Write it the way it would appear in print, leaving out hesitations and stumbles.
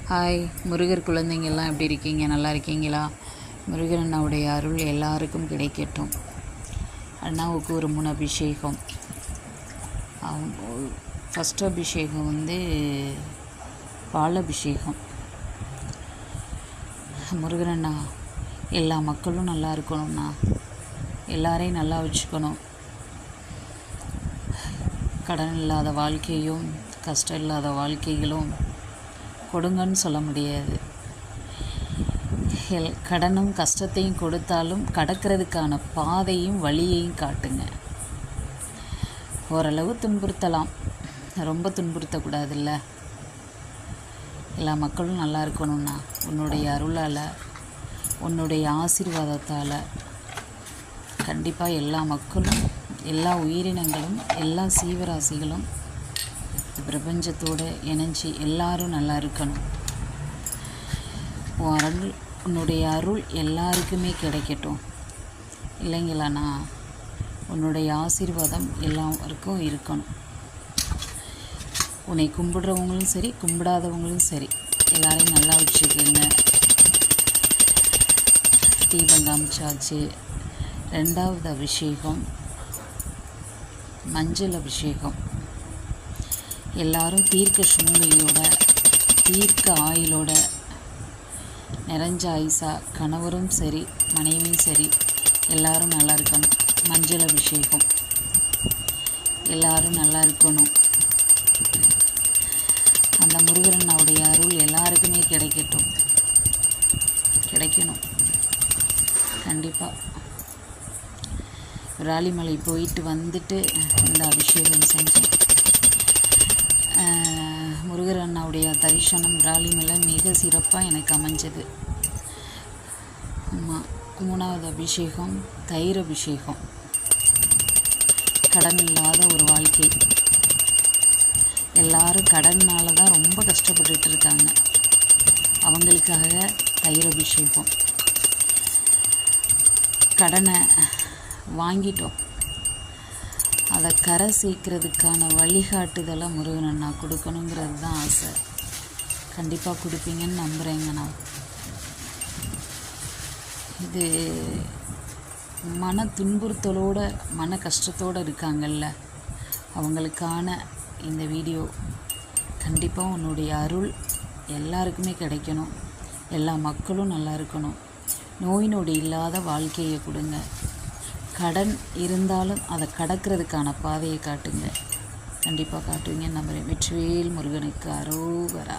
Hi Murugar குழந்தைங்கள்லாம் எப்படி இருக்கீங்க? நல்லா இருக்கீங்களா? முருகர் அண்ணாவுடைய அருள் எல்லாருக்கும் கிடைக்கட்டும். அண்ணாவுக்கு ஒரு 3 அபிஷேகம். ஃபஸ்ட் அபிஷேகம் பால் அபிஷேகம். முருகர் அண்ணா எல்லா மக்களும் நல்லா இருக்கணும்ண்ணா, எல்லாரையும் நல்லா வச்சுக்கணும். கடன் இல்லாத வாழ்க்கையும் கஷ்டம் இல்லாத வாழ்க்கைகளும் கொடுங்கன்னு சொல்ல முடியாது. கடனும் கஷ்டத்தையும் கொடுத்தாலும் கடக்கிறதுக்கான பாதையும் வழியையும் காட்டுங்க. ஓரளவு துன்புறுத்தலாம், ரொம்ப துன்புறுத்தக்கூடாதுல்ல. எல்லா மக்களும் நல்லா இருக்கணும்னா உன்னுடைய அருளால், உன்னுடைய ஆசீர்வாதத்தால் கண்டிப்பாக எல்லா மக்களும், எல்லா உயிரினங்களும், எல்லா சீவராசிகளும் பிரபஞ்சத்தோடு இணைஞ்சி எல்லாரும் நல்லா இருக்கணும். உன்னுடைய அருள் எல்லாருக்குமே கிடைக்கட்டும். இல்லைங்களாண்ணா, உன்னுடைய ஆசீர்வாதம் எல்லாருக்கும் இருக்கணும். உன்னை கும்பிடுறவங்களும் சரி, கும்பிடாதவங்களும் சரி, எல்லாரையும் நல்லா வச்சுக்கோங்க. தீபம் காமிச்சாச்சு. 2வது அபிஷேகம் மஞ்சள் அபிஷேகம். எல்லாரும் தீர்க்க சுமங்கலியோட, தீர்க்க ஆயுளோட, நிறைஞ்ச ஆயுசா, கணவரும் சரி மனைவியும் சரி எல்லாரும் நல்லா இருக்கணும். மஞ்சள் அபிஷேகம். எல்லாரும் நல்லா இருக்கணும். அந்த முருகரண்ணாவுடைய அருள் எல்லாருக்குமே கிடைக்கணும் கண்டிப்பாக. விராலிமலை போயிட்டு வந்துட்டு இந்த அபிஷேகம் செஞ்சேன். முருகர் அண்ணாவுடைய தரிசனம் விராலிமலை மிக சிறப்பாக எனக்கு அமைஞ்சது. 3வது அபிஷேகம் தயிர் அபிஷேகம். கடன் இல்லாத ஒரு வாழ்க்கை. எல்லாரும் கடனால் தான் ரொம்ப கஷ்டப்பட்டுட்டு இருக்காங்க. அவங்களுக்காக தயிர் அபிஷேகம். கடனை வாங்கிட்டோம், அதை கரை சேர்க்கிறதுக்கான வழிகாட்டுதலை முருகன் அண்ணா கொடுக்கணுங்கிறது தான் ஆசை. கண்டிப்பாக கொடுப்பீங்கன்னு நம்புகிறேங்கண்ணா. இது மன துன்புறுத்தலோட, மன கஷ்டத்தோடு இருக்காங்கல்ல, அவங்களுக்கான இந்த வீடியோ. கண்டிப்பாக உன்னுடைய அருள் எல்லாருக்குமே கிடைக்கணும். எல்லா மக்களும் நல்லா இருக்கணும். நோய் நொடி இல்லாத வாழ்க்கையை கொடுங்க. கடன் இருந்தாலும் அதை கடக்கிறதுக்கான பாதையை காட்டுங்க. கண்டிப்பாக காட்டுவீங்கன்னு நம்புகிறேன். வெற்றிவேல் முருகனுக்கு அரோகரா.